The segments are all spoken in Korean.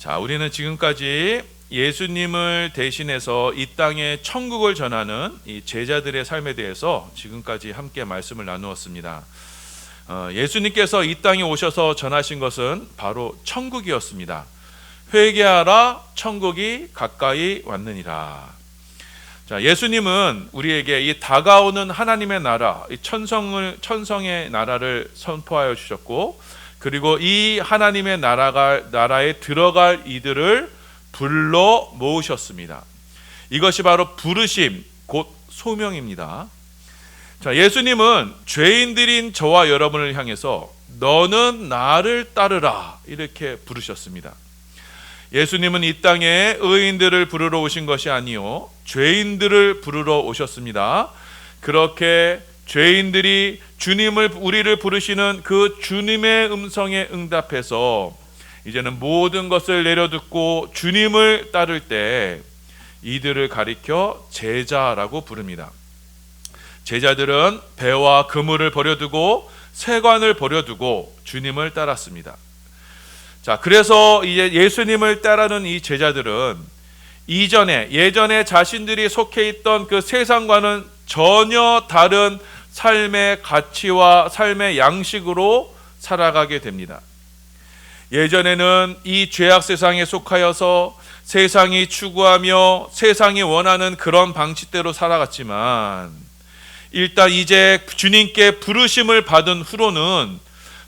자, 우리는 지금까지 예수님을 대신해서 이 땅에 천국을 전하는 이 제자들의 삶에 대해서 지금까지 함께 말씀을 나누었습니다. 예수님께서 이 땅에 오셔서 전하신 것은 바로 천국이었습니다. 회개하라, 천국이 가까이 왔느니라. 자, 예수님은 우리에게 이 다가오는 하나님의 나라, 이 천성의 나라를 선포하여 주셨고, 그리고 이 하나님의 나라에 들어갈 이들을 불러 모으셨습니다. 이것이 바로 부르심, 곧 소명입니다. 자, 예수님은 죄인들인 저와 여러분을 향해서 너는 나를 따르라 이렇게 부르셨습니다. 예수님은 이 땅에 의인들을 부르러 오신 것이 아니요 죄인들을 부르러 오셨습니다. 그렇게 죄인들이 우리를 부르시는 그 주님의 음성에 응답해서 이제는 모든 것을 내려듣고 주님을 따를 때 이들을 가리켜 제자라고 부릅니다. 제자들은 배와 그물을 버려두고 세관을 버려두고 주님을 따랐습니다. 자, 그래서 이제 예수님을 따르는 이 제자들은 예전에 자신들이 속해 있던 그 세상과는 전혀 다른 삶의 가치와 삶의 양식으로 살아가게 됩니다. 예전에는 이 죄악 세상에 속하여서 세상이 추구하며 세상이 원하는 그런 방식대로 살아갔지만, 일단 이제 주님께 부르심을 받은 후로는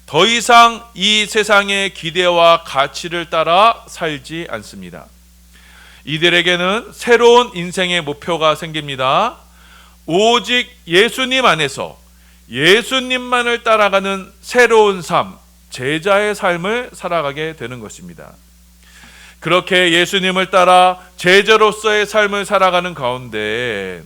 더 이상 이 세상의 기대와 가치를 따라 살지 않습니다. 이들에게는 새로운 인생의 목표가 생깁니다. 오직 예수님 안에서 예수님만을 따라가는 새로운 삶, 제자의 삶을 살아가게 되는 것입니다. 그렇게 예수님을 따라 제자로서의 삶을 살아가는 가운데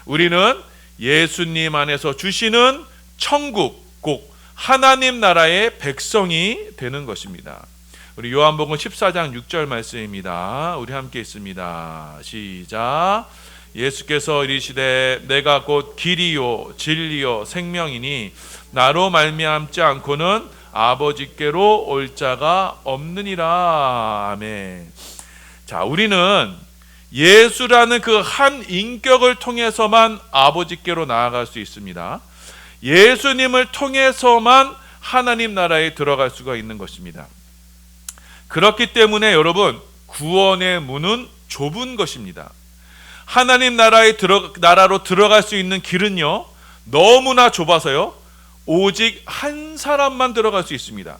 우리는 예수님 안에서 주시는 천국, 곧 하나님 나라의 백성이 되는 것입니다. 우리 요한복음 14장 6절 말씀입니다. 우리 함께 있습니다. 시작. 예수께서 이르시되 내가 곧 길이요 진리요 생명이니 나로 말미암지 않고는 아버지께로 올 자가 없느니라. 아멘. 자, 우리는 예수라는 그 한 인격을 통해서만 아버지께로 나아갈 수 있습니다. 예수님을 통해서만 하나님 나라에 들어갈 수가 있는 것입니다. 그렇기 때문에 여러분, 구원의 문은 좁은 것입니다. 하나님 나라로 들어갈 수 있는 길은요 너무나 좁아서요 오직 한 사람만 들어갈 수 있습니다.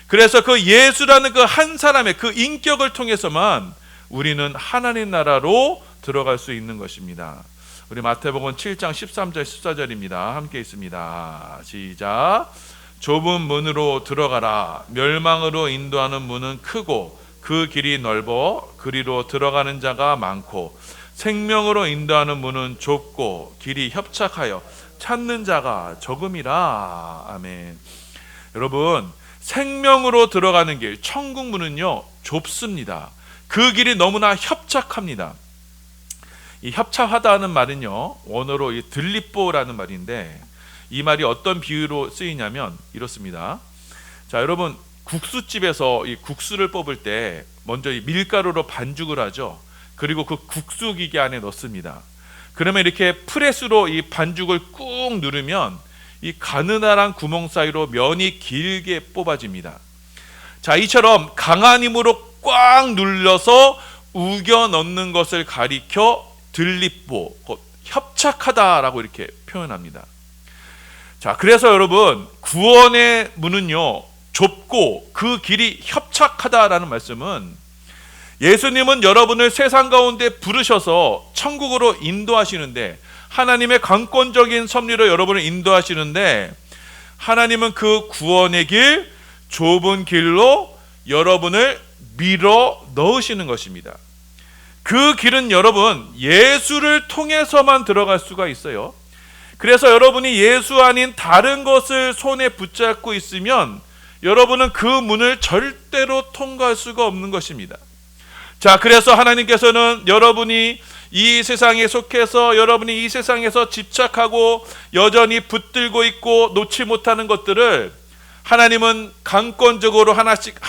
그래서 그 예수라는 그 한 사람의 그 인격을 통해서만 우리는 하나님 나라로 들어갈 수 있는 것입니다. 우리 마태복음 7장 13절 14절입니다. 함께 있습니다. 시작. 좁은 문으로 들어가라. 멸망으로 인도하는 문은 크고 그 길이 넓어 그리로 들어가는 자가 많고 생명으로 인도하는 문은 좁고 길이 협착하여 찾는 자가 적음이라. 아멘. 여러분, 생명으로 들어가는 길, 천국 문은요 좁습니다. 그 길이 너무나 협착합니다. 이 협착하다는 말은요 원어로 이 들리뽀라는 말인데, 이 말이 어떤 비유로 쓰이냐면 이렇습니다. 자, 여러분, 국수집에서 이 국수를 뽑을 때 먼저 이 밀가루로 반죽을 하죠. 그리고 그 국수 기계 안에 넣습니다. 그러면 이렇게 프레스로 이 반죽을 꾹 누르면 이 가느다란 구멍 사이로 면이 길게 뽑아집니다. 자, 이처럼 강한 힘으로 꽉 눌러서 우겨 넣는 것을 가리켜 들리뽀, 곧 협착하다라고 이렇게 표현합니다. 자, 그래서 여러분, 구원의 문은요 좁고 그 길이 협착하다라는 말씀은, 예수님은 여러분을 세상 가운데 부르셔서 천국으로 인도하시는데, 하나님의 강권적인 섭리로 여러분을 인도하시는데, 하나님은 그 구원의 길, 좁은 길로 여러분을 밀어 넣으시는 것입니다. 그 길은 여러분 예수를 통해서만 들어갈 수가 있어요. 그래서 여러분이 예수 아닌 다른 것을 손에 붙잡고 있으면 여러분은 그 문을 절대로 통과할 수가 없는 것입니다. 자, 그래서 하나님께서는 여러분이 이 세상에 속해서 여러분이 이 세상에서 집착하고 여전히 붙들고 있고 놓지 못하는 것들을 하나님은 강권적으로 하나씩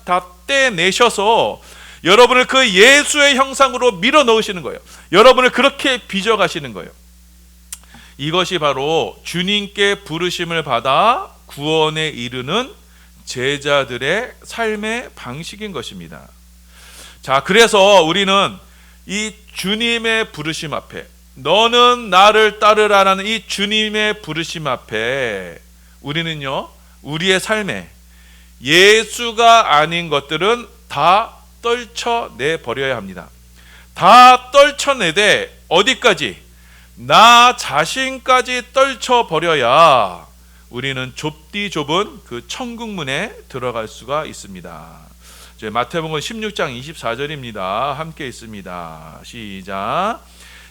다 떼내셔서 여러분을 그 예수의 형상으로 밀어 넣으시는 거예요. 여러분을 그렇게 빚어가시는 거예요. 이것이 바로 주님께 부르심을 받아 구원에 이르는 제자들의 삶의 방식인 것입니다. 자, 그래서 우리는 이 주님의 부르심 앞에, 너는 나를 따르라라는 이 주님의 부르심 앞에 우리는요, 우리의 삶에 예수가 아닌 것들은 다 떨쳐내 버려야 합니다. 다 떨쳐내되 어디까지? 나 자신까지 떨쳐 버려야 우리는 좁디 좁은 그 천국문에 들어갈 수가 있습니다. 마태복음 16장 24절입니다. 함께 있습니다. 시작.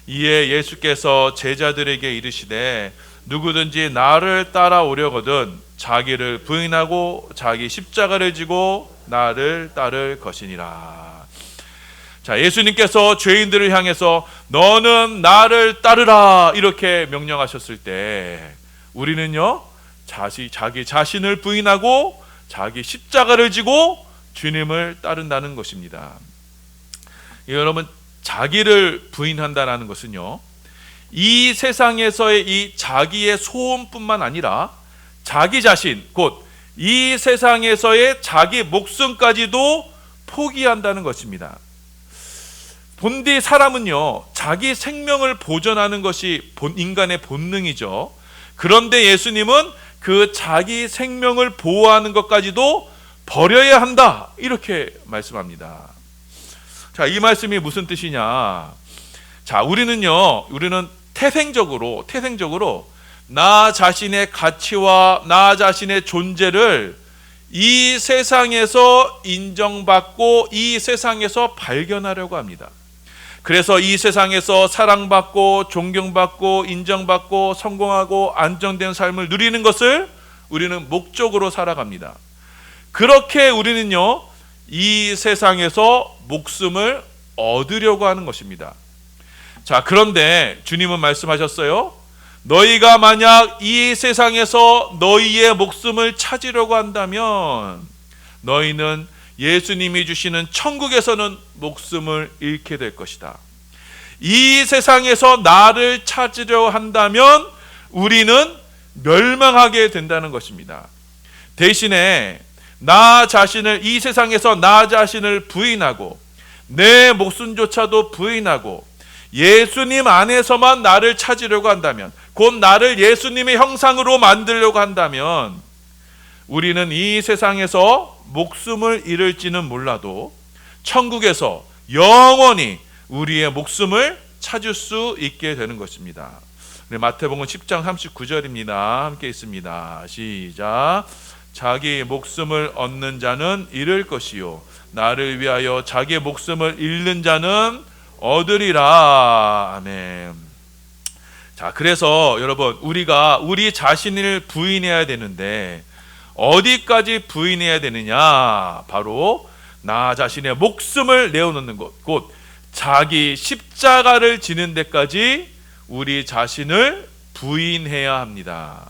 이에 예수께서 제자들에게 이르시되 누구든지 나를 따라오려거든 자기를 부인하고 자기 십자가를 지고 나를 따를 것이니라. 자, 예수님께서 죄인들을 향해서 너는 나를 따르라 이렇게 명령하셨을 때 우리는요, 자기 자신을 부인하고 자기 십자가를 지고 주님을 따른다는 것입니다. 여러분, 자기를 부인한다는 것은요, 이 세상에서의 이 자기의 소원뿐만 아니라 자기 자신, 곧 이 세상에서의 자기 목숨까지도 포기한다는 것입니다. 본디 사람은요, 자기 생명을 보존하는 것이 인간의 본능이죠. 그런데 예수님은 그 자기 생명을 보호하는 것까지도 버려야 한다 이렇게 말씀합니다. 자, 이 말씀이 무슨 뜻이냐? 자, 우리는 태생적으로 나 자신의 가치와 나 자신의 존재를 이 세상에서 인정받고 이 세상에서 발견하려고 합니다. 그래서 이 세상에서 사랑받고 존경받고 인정받고 성공하고 안정된 삶을 누리는 것을 우리는 목적으로 살아갑니다. 그렇게 우리는요, 이 세상에서 목숨을 얻으려고 하는 것입니다. 자, 그런데 주님은 말씀하셨어요. 너희가 만약 이 세상에서 너희의 목숨을 찾으려고 한다면 너희는 예수님이 주시는 천국에서는 목숨을 잃게 될 것이다. 이 세상에서 나를 찾으려 한다면 우리는 멸망하게 된다는 것입니다. 대신에 이 세상에서 나 자신을 부인하고 내 목숨조차도 부인하고 예수님 안에서만 나를 찾으려고 한다면, 곧 나를 예수님의 형상으로 만들려고 한다면 우리는 이 세상에서 목숨을 잃을지는 몰라도 천국에서 영원히 우리의 목숨을 찾을 수 있게 되는 것입니다. 마태복음 10장 39절입니다. 함께 있습니다. 시작. 자기 목숨을 얻는 자는 잃을 것이요 나를 위하여 자기 목숨을 잃는 자는 얻으리라. 아멘. 자, 그래서 여러분, 우리가 우리 자신을 부인해야 되는데 어디까지 부인해야 되느냐? 바로 나 자신의 목숨을 내어놓는 것, 곧 자기 십자가를 지는 데까지 우리 자신을 부인해야 합니다.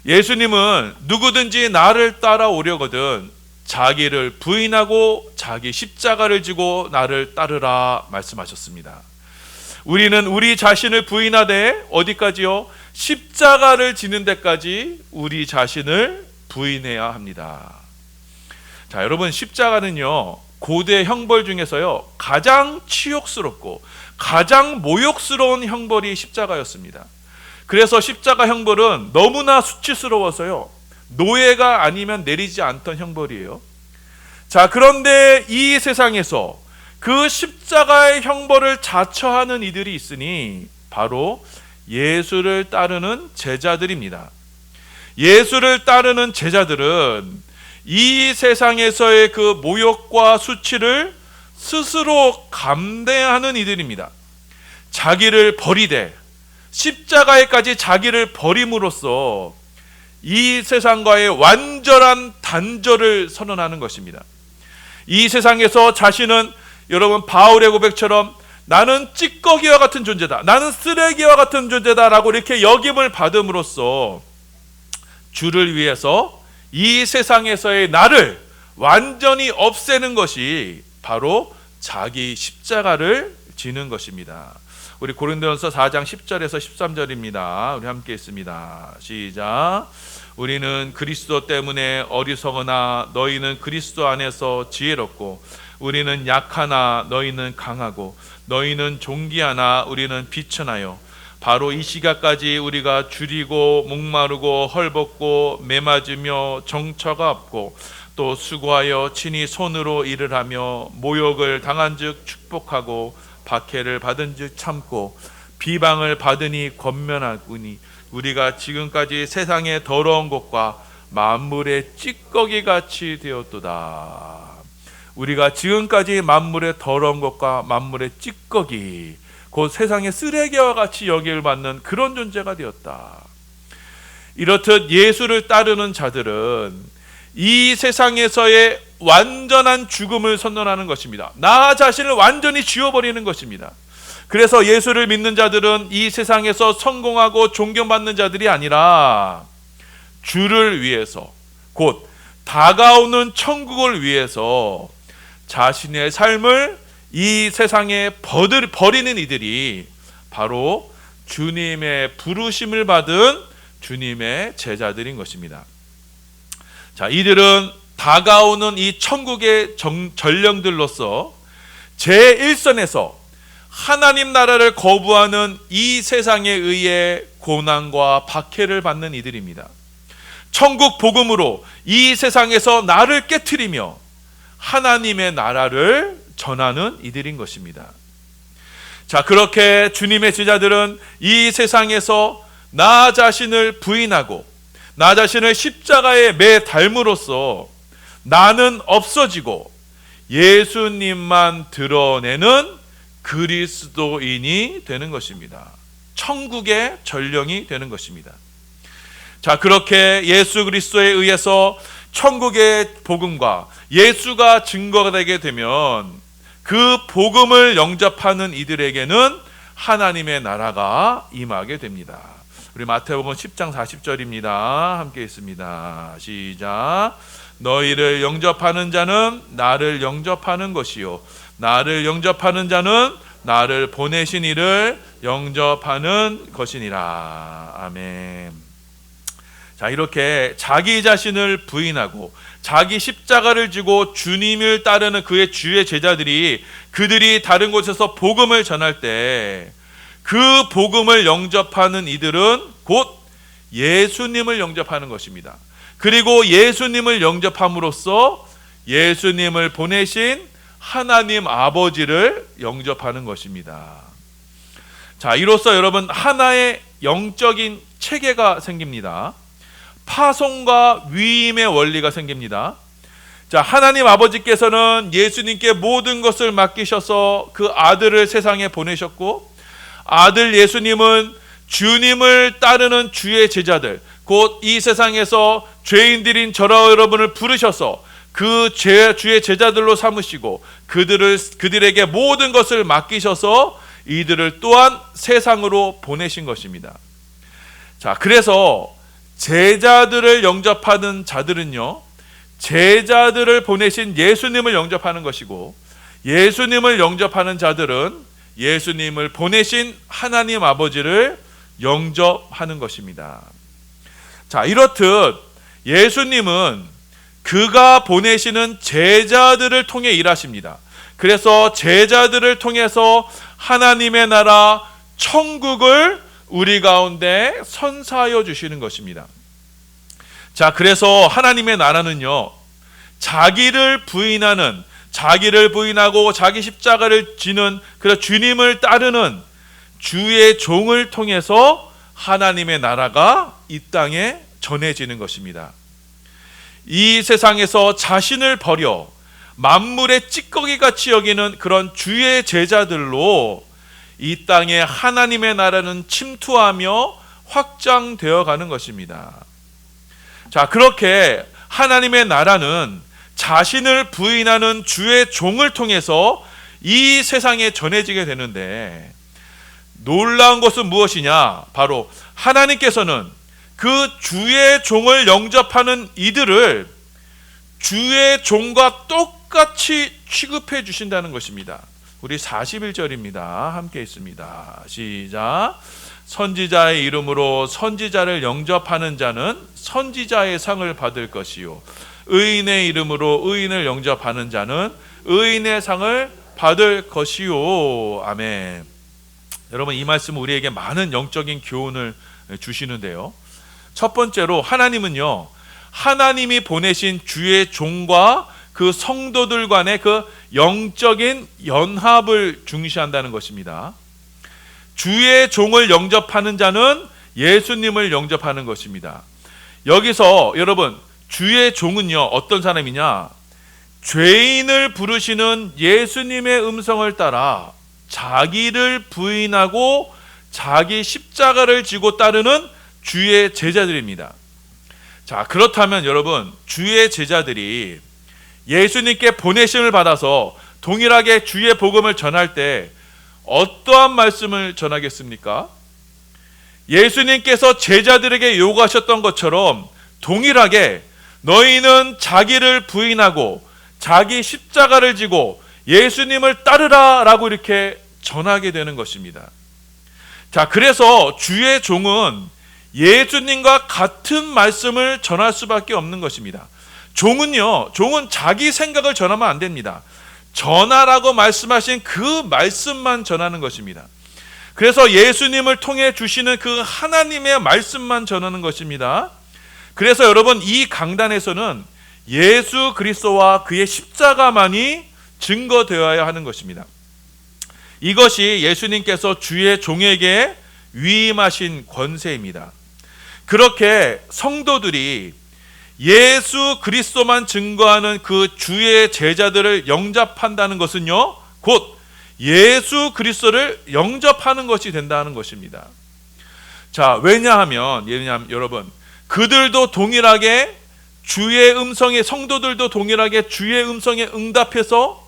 예수님은 누구든지 나를 따라오려거든 자기를 부인하고 자기 십자가를 지고 나를 따르라 말씀하셨습니다. 우리는 우리 자신을 부인하되 어디까지요? 십자가를 지는 데까지 우리 자신을 부인해야 합니다. 자, 여러분, 십자가는요, 고대 형벌 중에서요, 가장 치욕스럽고 가장 모욕스러운 형벌이 십자가였습니다. 그래서 십자가 형벌은 너무나 수치스러워서요, 노예가 아니면 내리지 않던 형벌이에요. 자, 그런데 이 세상에서 그 십자가의 형벌을 자처하는 이들이 있으니 바로 예수를 따르는 제자들입니다. 예수를 따르는 제자들은 이 세상에서의 그 모욕과 수치를 스스로 감내하는 이들입니다. 자기를 버리되 십자가에까지 자기를 버림으로써 이 세상과의 완전한 단절을 선언하는 것입니다. 이 세상에서 자신은 여러분 바울의 고백처럼 나는 찌꺼기와 같은 존재다, 나는 쓰레기와 같은 존재다 라고 이렇게 여김을 받음으로써 주를 위해서 이 세상에서의 나를 완전히 없애는 것이 바로 자기 십자가를 지는 것입니다. 우리 고린도전서 4장 10절에서 13절입니다. 우리 함께 읽습니다. 시작. 우리는 그리스도 때문에 어리석으나 너희는 그리스도 안에서 지혜롭고, 우리는 약하나 너희는 강하고, 너희는 존귀하나 우리는 비천하여, 바로 이 시각까지 우리가 줄이고 목마르고 헐벗고 매맞으며 정처가 없고, 또 수고하여 친히 손으로 일을 하며 모욕을 당한즉 축복하고, 박해를 받은즉 참고, 비방을 받으니 권면하구니, 우리가 지금까지 세상의 더러운 것과 만물의 찌꺼기 같이 되었도다. 우리가 지금까지 만물의 더러운 것과 만물의 찌꺼기, 곧 세상의 쓰레기와 같이 여김을 받는 그런 존재가 되었다. 이렇듯 예수를 따르는 자들은 이 세상에서의 완전한 죽음을 선언하는 것입니다. 나 자신을 완전히 지워버리는 것입니다. 그래서 예수를 믿는 자들은 이 세상에서 성공하고 존경받는 자들이 아니라 주를 위해서, 곧 다가오는 천국을 위해서 자신의 삶을 이 세상에 버리는 이들이 바로 주님의 부르심을 받은 주님의 제자들인 것입니다. 자, 이들은 다가오는 이 천국의 전령들로서 제1선에서 하나님 나라를 거부하는 이 세상에 의해 고난과 박해를 받는 이들입니다. 천국 복음으로 이 세상에서 나를 깨트리며 하나님의 나라를 전하는 이들인 것입니다. 자, 그렇게 주님의 제자들은 이 세상에서 나 자신을 부인하고 나 자신을 십자가에 매 닮으로써 나는 없어지고 예수님만 드러내는 그리스도인이 되는 것입니다. 천국의 전령이 되는 것입니다. 자, 그렇게 예수 그리스도에 의해서 천국의 복음과 예수가 증거가 되게 되면 그 복음을 영접하는 이들에게는 하나님의 나라가 임하게 됩니다. 우리 마태복음 10장 40절입니다. 함께 읽습니다. 시작. 너희를 영접하는 자는 나를 영접하는 것이요, 나를 영접하는 자는 나를 보내신 이를 영접하는 것이니라. 아멘. 자, 이렇게 자기 자신을 부인하고 자기 십자가를 지고 주님을 따르는 그의 주의 제자들이, 그들이 다른 곳에서 복음을 전할 때 그 복음을 영접하는 이들은 곧 예수님을 영접하는 것입니다. 그리고 예수님을 영접함으로써 예수님을 보내신 하나님 아버지를 영접하는 것입니다. 자, 이로써 여러분 하나의 영적인 체계가 생깁니다. 파송과 위임의 원리가 생깁니다. 자, 하나님 아버지께서는 예수님께 모든 것을 맡기셔서 그 아들을 세상에 보내셨고, 아들 예수님은 주님을 따르는 주의 제자들, 곧 이 세상에서 죄인들인 저와 여러분을 부르셔서 그 주의 제자들로 삼으시고 그들에게 모든 것을 맡기셔서 이들을 또한 세상으로 보내신 것입니다. 자, 그래서 제자들을 영접하는 자들은요, 제자들을 보내신 예수님을 영접하는 것이고, 예수님을 영접하는 자들은 예수님을 보내신 하나님 아버지를 영접하는 것입니다. 자, 이렇듯 예수님은 그가 보내시는 제자들을 통해 일하십니다. 그래서 제자들을 통해서 하나님의 나라 천국을 우리 가운데 선사하여 주시는 것입니다. 자, 그래서 하나님의 나라는요, 자기를 부인하고 자기 십자가를 지는, 그래서 주님을 따르는 주의 종을 통해서 하나님의 나라가 이 땅에 전해지는 것입니다. 이 세상에서 자신을 버려 만물의 찌꺼기같이 여기는 그런 주의 제자들로 이 땅에 하나님의 나라는 침투하며 확장되어 가는 것입니다. 자, 그렇게 하나님의 나라는 자신을 부인하는 주의 종을 통해서 이 세상에 전해지게 되는데, 놀라운 것은 무엇이냐? 바로 하나님께서는 그 주의 종을 영접하는 이들을 주의 종과 똑같이 취급해 주신다는 것입니다. 우리 41절입니다. 함께 있습니다. 시작. 선지자의 이름으로 선지자를 영접하는 자는 선지자의 상을 받을 것이요, 의인의 이름으로 의인을 영접하는 자는 의인의 상을 받을 것이요. 아멘. 여러분, 이 말씀은 우리에게 많은 영적인 교훈을 주시는데요, 첫 번째로 하나님은요, 하나님이 보내신 주의 종과 그 성도들 간의 그 영적인 연합을 중시한다는 것입니다. 주의 종을 영접하는 자는 예수님을 영접하는 것입니다. 여기서 여러분, 주의 종은요, 어떤 사람이냐? 죄인을 부르시는 예수님의 음성을 따라 자기를 부인하고 자기 십자가를 지고 따르는 주의 제자들입니다. 자, 그렇다면 여러분, 주의 제자들이 예수님께 보내심을 받아서 동일하게 주의 복음을 전할 때 어떠한 말씀을 전하겠습니까? 예수님께서 제자들에게 요구하셨던 것처럼 동일하게 너희는 자기를 부인하고 자기 십자가를 지고 예수님을 따르라 라고 이렇게 전하게 되는 것입니다. 자, 그래서 주의 종은 예수님과 같은 말씀을 전할 수밖에 없는 것입니다. 종은 자기 생각을 전하면 안 됩니다. 전하라고 말씀하신 그 말씀만 전하는 것입니다. 그래서 예수님을 통해 주시는 그 하나님의 말씀만 전하는 것입니다. 그래서 여러분, 이 강단에서는 예수 그리스도와 그의 십자가만이 증거되어야 하는 것입니다. 이것이 예수님께서 주의 종에게 위임하신 권세입니다. 그렇게 성도들이 예수 그리스도만 증거하는 그 주의 제자들을 영접한다는 것은요, 곧 예수 그리스도를 영접하는 것이 된다는 것입니다. 자, 왜냐하면 여러분, 그들도 동일하게 주의 음성에, 성도들도 동일하게 주의 음성에 응답해서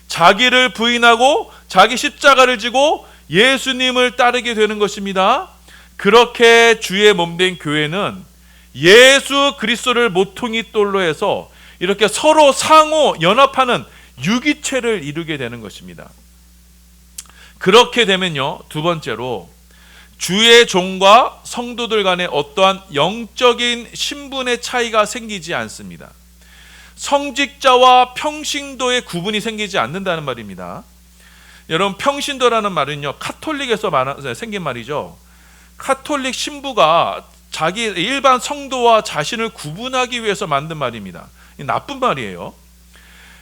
자기를 부인하고 자기 십자가를 지고 예수님을 따르게 되는 것입니다. 그렇게 주의 몸된 교회는 예수 그리스도를 모퉁이 돌로 해서 이렇게 서로 상호 연합하는 유기체를 이루게 되는 것입니다. 그렇게 되면요, 두 번째로 주의 종과 성도들 간에 어떠한 영적인 신분의 차이가 생기지 않습니다. 성직자와 평신도의 구분이 생기지 않는다는 말입니다. 여러분, 평신도라는 말은요, 카톨릭에서 생긴 말이죠. 카톨릭 신부가 자기 일반 성도와 자신을 구분하기 위해서 만든 말입니다. 나쁜 말이에요.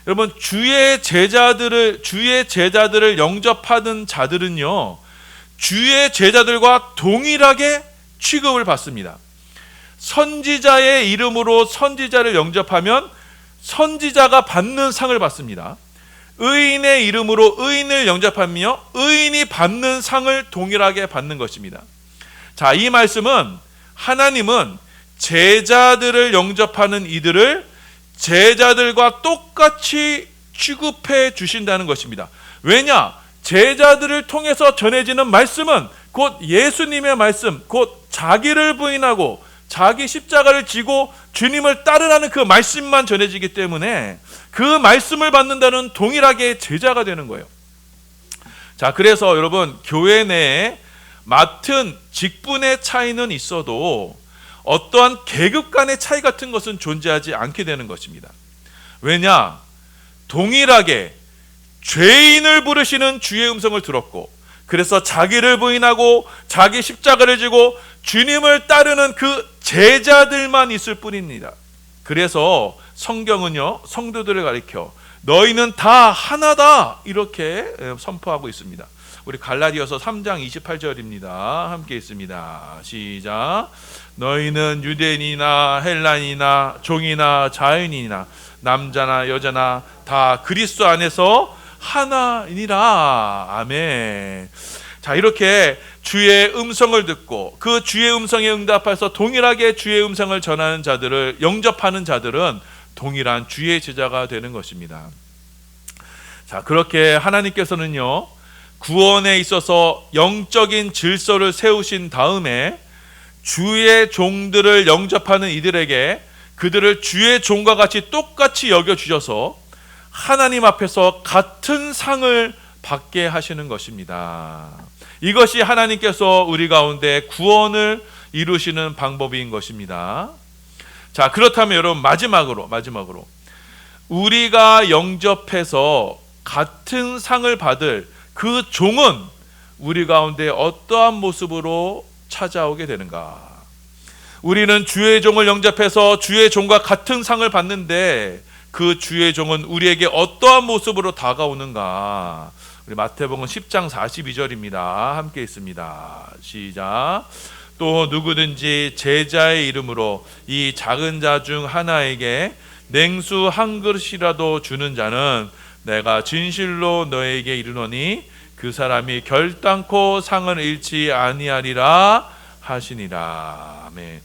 여러분, 주의 제자들을 영접하는 자들은요, 주의 제자들과 동일하게 취급을 받습니다. 선지자의 이름으로 선지자를 영접하면 선지자가 받는 상을 받습니다. 의인의 이름으로 의인을 영접하며 의인이 받는 상을 동일하게 받는 것입니다. 자, 이 말씀은 하나님은 제자들을 영접하는 이들을 제자들과 똑같이 취급해 주신다는 것입니다. 왜냐? 제자들을 통해서 전해지는 말씀은 곧 예수님의 말씀, 곧 자기를 부인하고 자기 십자가를 지고 주님을 따르라는 그 말씀만 전해지기 때문에 그 말씀을 받는다는 동일하게 제자가 되는 거예요. 자, 그래서 여러분, 교회 내에 맡은 직분의 차이는 있어도 어떠한 계급 간의 차이 같은 것은 존재하지 않게 되는 것입니다. 왜냐? 동일하게 죄인을 부르시는 주의 음성을 들었고, 그래서 자기를 부인하고 자기 십자가를 지고 주님을 따르는 그 제자들만 있을 뿐입니다. 그래서 성경은요, 성도들을 가리켜 너희는 다 하나다 이렇게 선포하고 있습니다. 우리 갈라디아서 3장 28절입니다. 함께 있습니다. 시작. 너희는 유대인이나 헬라인이나 종이나 자유인이나 남자나 여자나 다 그리스도 안에서 하나이니라. 아멘. 자, 이렇게 주의 음성을 듣고 그 주의 음성에 응답해서 동일하게 주의 음성을 전하는 자들을 영접하는 자들은 동일한 주의 제자가 되는 것입니다. 자, 그렇게 하나님께서는요, 구원에 있어서 영적인 질서를 세우신 다음에 주의 종들을 영접하는 이들에게 그들을 주의 종과 같이 똑같이 여겨주셔서 하나님 앞에서 같은 상을 받게 하시는 것입니다. 이것이 하나님께서 우리 가운데 구원을 이루시는 방법인 것입니다. 자, 그렇다면 여러분, 마지막으로 우리가 영접해서 같은 상을 받을 그 종은 우리 가운데 어떠한 모습으로 찾아오게 되는가? 우리는 주의 종을 영접해서 주의 종과 같은 상을 받는데 그 주의 종은 우리에게 어떠한 모습으로 다가오는가? 우리 마태복음 10장 42절입니다. 함께 있습니다. 시작. 또 누구든지 제자의 이름으로 이 작은 자 중 하나에게 냉수 한 그릇이라도 주는 자는 내가 진실로 너에게 이르노니 그 사람이 결단코 상을 잃지 아니하리라 하시니라. 아멘.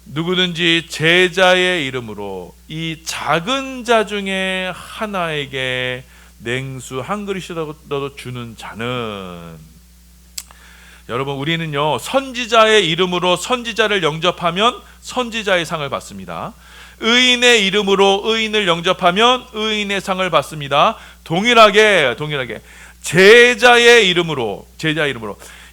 누구든지 제자의 이름으로 이 작은 자 중에 하나에게 냉수 한 그릇이라도 주는 자는, 여러분, 우리는요 선지자의 이름으로 선지자를 영접하면 선지자의 상을 받습니다. 의인의 이름으로 의인을 영접하면 의인의 상을 받습니다. 동일하게 제자의 이름으로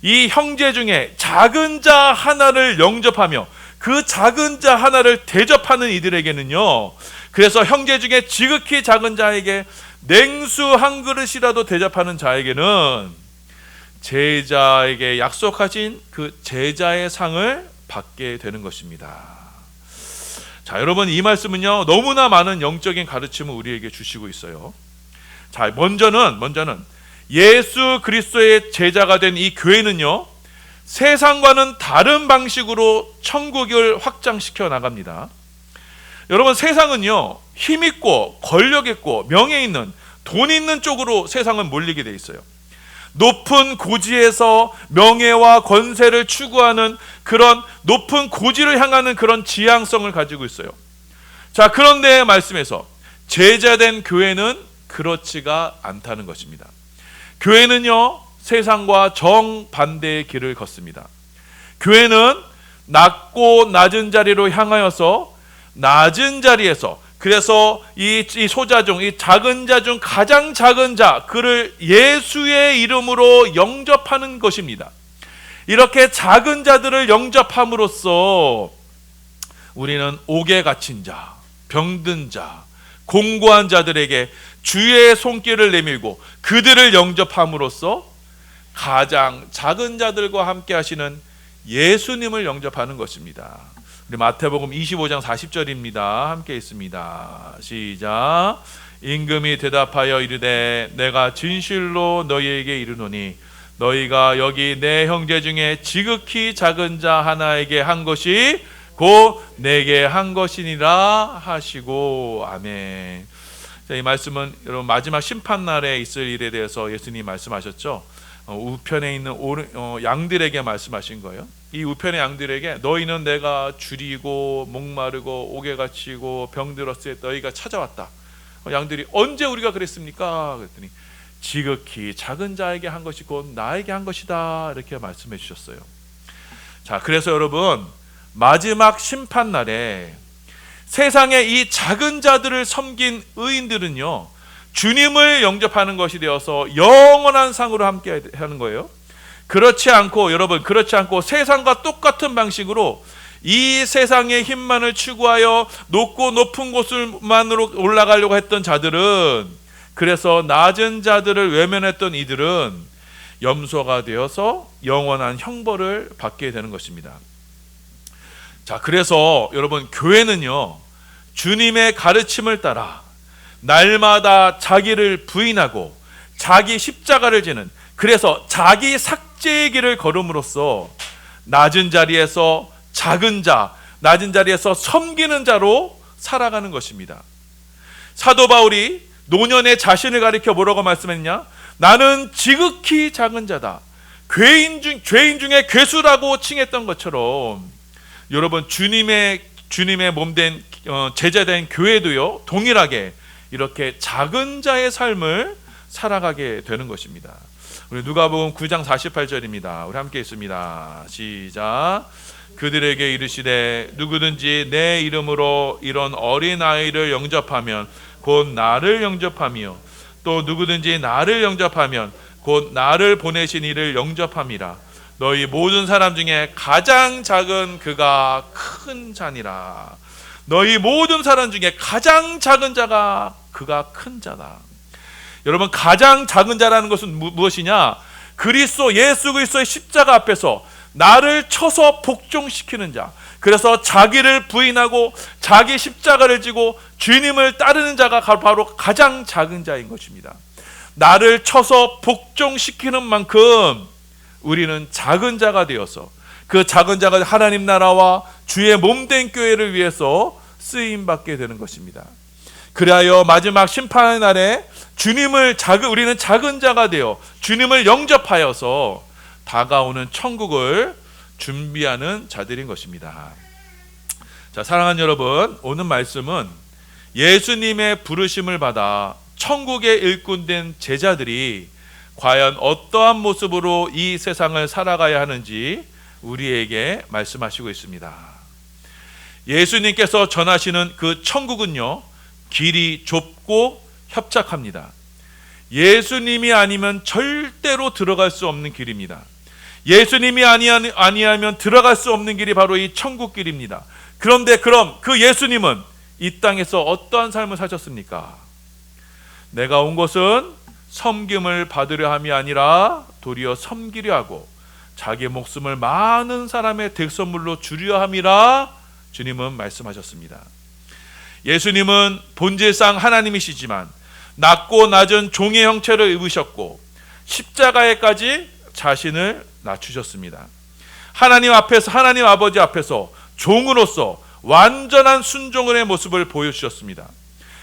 이 형제 중에 작은 자 하나를 영접하며 그 작은 자 하나를 대접하는 이들에게는요, 그래서 형제 중에 지극히 작은 자에게 냉수 한 그릇이라도 대접하는 자에게는 제자에게 약속하신 그 제자의 상을 받게 되는 것입니다. 자, 여러분, 이 말씀은요 너무나 많은 영적인 가르침을 우리에게 주시고 있어요. 자, 먼저는 예수 그리스도의 제자가 된 이 교회는요 세상과는 다른 방식으로 천국을 확장시켜 나갑니다. 여러분, 세상은요 힘 있고 권력 있고 명예 있는 돈 있는 쪽으로 세상은 몰리게 돼 있어요. 높은 고지에서 명예와 권세를 추구하는 그런 높은 고지를 향하는 그런 지향성을 가지고 있어요. 자, 그런데 말씀에서 제자된 교회는 그렇지가 않다는 것입니다. 교회는요 세상과 정반대의 길을 걷습니다. 교회는 낮고 낮은 자리로 향하여서 낮은 자리에서, 그래서 이 소자중, 이 작은 자 중 가장 작은 자, 그를 예수의 이름으로 영접하는 것입니다. 이렇게 작은 자들을 영접함으로써 우리는 옥에 갇힌 자, 병든 자, 공고한 자들에게 주의 손길을 내밀고 그들을 영접함으로써 가장 작은 자들과 함께 하시는 예수님을 영접하는 것입니다. 우리 마태복음 25장 40절입니다. 함께 있습니다. 시작. 임금이 대답하여 이르되 내가 진실로 너희에게 이르노니 너희가 여기 내 형제 중에 지극히 작은 자 하나에게 한 것이 곧 내게 한 것이니라 하시고. 아멘. 자, 이 말씀은 여러분 마지막 심판날에 있을 일에 대해서 예수님이 말씀하셨죠. 우편에 있는 양들에게 말씀하신 거예요. 이 우편의 양들에게 너희는 내가 줄이고 목마르고 옥에 갇히고 병들었을 때 너희가 찾아왔다. 양들이 언제 우리가 그랬습니까? 그랬더니 지극히 작은 자에게 한 것이 곧 나에게 한 것이다, 이렇게 말씀해 주셨어요. 자, 그래서 여러분 마지막 심판날에 세상의 이 작은 자들을 섬긴 의인들은요 주님을 영접하는 것이 되어서 영원한 상으로 함께 하는 거예요. 그렇지 않고 세상과 똑같은 방식으로 이 세상의 힘만을 추구하여 높고 높은 곳만으로 올라가려고 했던 자들은, 그래서 낮은 자들을 외면했던 이들은 염소가 되어서 영원한 형벌을 받게 되는 것입니다. 자, 그래서 여러분 교회는요 주님의 가르침을 따라 날마다 자기를 부인하고 자기 십자가를 지는, 그래서 자기 삭제의 길을 걸음으로써 낮은 자리에서 작은 자, 낮은 자리에서 섬기는 자로 살아가는 것입니다. 사도 바울이 노년의 자신을 가리켜 뭐라고 말씀했냐? 나는 지극히 작은 자다. 죄인 중에 괴수라고 칭했던 것처럼 여러분 주님의 몸된 제자된 교회도요 동일하게 이렇게 작은 자의 삶을 살아가게 되는 것입니다. 우리 누가복음 9장 48절입니다. 우리 함께 있습니다. 시작. 그들에게 이르시되 누구든지 내 이름으로 이런 어린 아이를 영접하면 곧 나를 영접하며 또 누구든지 나를 영접하면 곧 나를 보내신 이를 영접함이라. 너희 모든 사람 중에 가장 작은 그가 큰 자니라. 너희 모든 사람 중에 가장 작은 자가 그가 큰 자다. 여러분, 가장 작은 자라는 것은 무엇이냐? 그리스도 예수 그리스도의 십자가 앞에서 나를 쳐서 복종시키는 자, 그래서 자기를 부인하고 자기 십자가를 지고 주님을 따르는 자가 바로 가장 작은 자인 것입니다. 나를 쳐서 복종시키는 만큼 우리는 작은 자가 되어서 그 작은 자가 하나님 나라와 주의 몸된 교회를 위해서 쓰임받게 되는 것입니다. 그리하여 마지막 심판의 날에 우리는 작은 자가 되어 주님을 영접하여서 다가오는 천국을 준비하는 자들인 것입니다. 자, 사랑하는 여러분, 오늘 말씀은 예수님의 부르심을 받아 천국의 일꾼된 제자들이 과연 어떠한 모습으로 이 세상을 살아가야 하는지 우리에게 말씀하시고 있습니다. 예수님께서 전하시는 그 천국은요, 길이 좁고 협착합니다. 예수님이 아니면 절대로 들어갈 수 없는 길입니다. 예수님이 아니하면 들어갈 수 없는 길이 바로 이 천국 길입니다. 그런데 그럼 그 예수님은 이 땅에서 어떠한 삶을 사셨습니까? 내가 온 것은 섬김을 받으려 함이 아니라 도리어 섬기려 하고 자기 목숨을 많은 사람의 대선물로 주려 함이라 주님은 말씀하셨습니다. 예수님은 본질상 하나님이시지만 낮고 낮은 종의 형체를 입으셨고 십자가에까지 자신을 낮추셨습니다. 하나님 아버지 앞에서 종으로서 완전한 순종의 모습을 보여주셨습니다.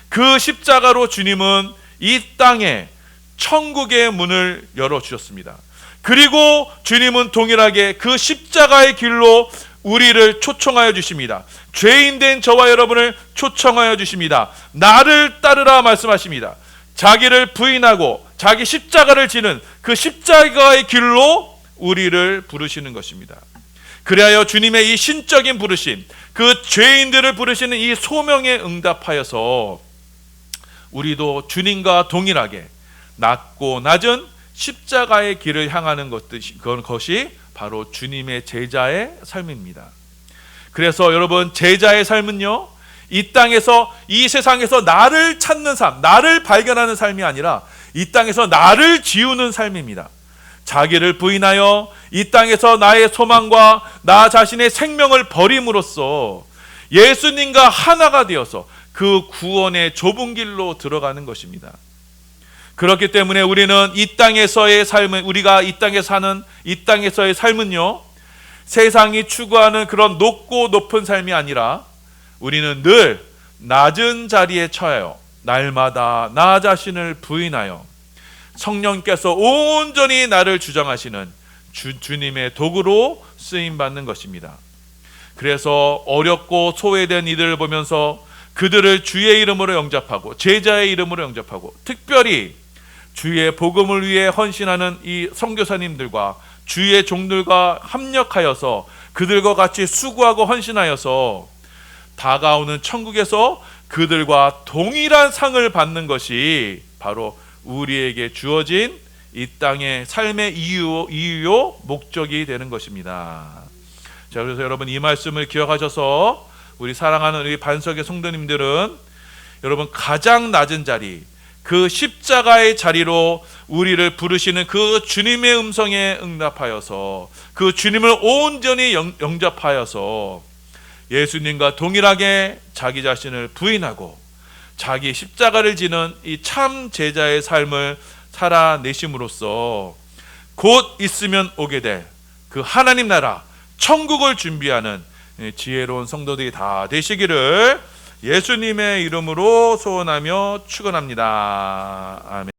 그 십자가로 주님은 이 땅에 천국의 문을 열어주셨습니다. 그리고 주님은 동일하게 그 십자가의 길로 우리를 초청하여 주십니다. 죄인된 저와 여러분을 초청하여 주십니다. 나를 따르라 말씀하십니다. 자기를 부인하고 자기 십자가를 지는 그 십자가의 길로 우리를 부르시는 것입니다. 그리하여 주님의 이 신적인 부르심, 그 죄인들을 부르시는 이 소명에 응답하여서 우리도 주님과 동일하게 낮고 낮은 십자가의 길을 향하는 것이 바로 주님의 제자의 삶입니다. 그래서 여러분, 제자의 삶은요, 이 땅에서, 이 세상에서 나를 찾는 삶, 나를 발견하는 삶이 아니라 이 땅에서 나를 지우는 삶입니다. 자기를 부인하여 이 땅에서 나의 소망과 나 자신의 생명을 버림으로써 예수님과 하나가 되어서 그 구원의 좁은 길로 들어가는 것입니다. 그렇기 때문에 우리는 이 땅에서의 삶은, 우리가 이 땅에 사는 이 땅에서의 삶은요, 세상이 추구하는 그런 높고 높은 삶이 아니라 우리는 늘 낮은 자리에 처하여 날마다 나 자신을 부인하여 성령께서 온전히 나를 주장하시는 주님의 도구로 쓰임받는 것입니다. 그래서 어렵고 소외된 이들을 보면서 그들을 주의 이름으로 영접하고 제자의 이름으로 영접하고 특별히 주의 복음을 위해 헌신하는 이 선교사님들과 주의 종들과 합력하여서 그들과 같이 수고하고 헌신하여서 다가오는 천국에서 그들과 동일한 상을 받는 것이 바로 우리에게 주어진 이 땅의 삶의 이유요 목적이 되는 것입니다. 자, 그래서 여러분, 이 말씀을 기억하셔서 우리 사랑하는 우리 반석의 성도님들은 여러분, 가장 낮은 자리, 그 십자가의 자리로 우리를 부르시는 그 주님의 음성에 응답하여서 그 주님을 온전히 영접하여서 예수님과 동일하게 자기 자신을 부인하고 자기 십자가를 지는 이 참 제자의 삶을 살아내심으로써 곧 있으면 오게 될 그 하나님 나라 천국을 준비하는 지혜로운 성도들이 다 되시기를 예수님의 이름으로 소원하며 축원합니다. 아멘.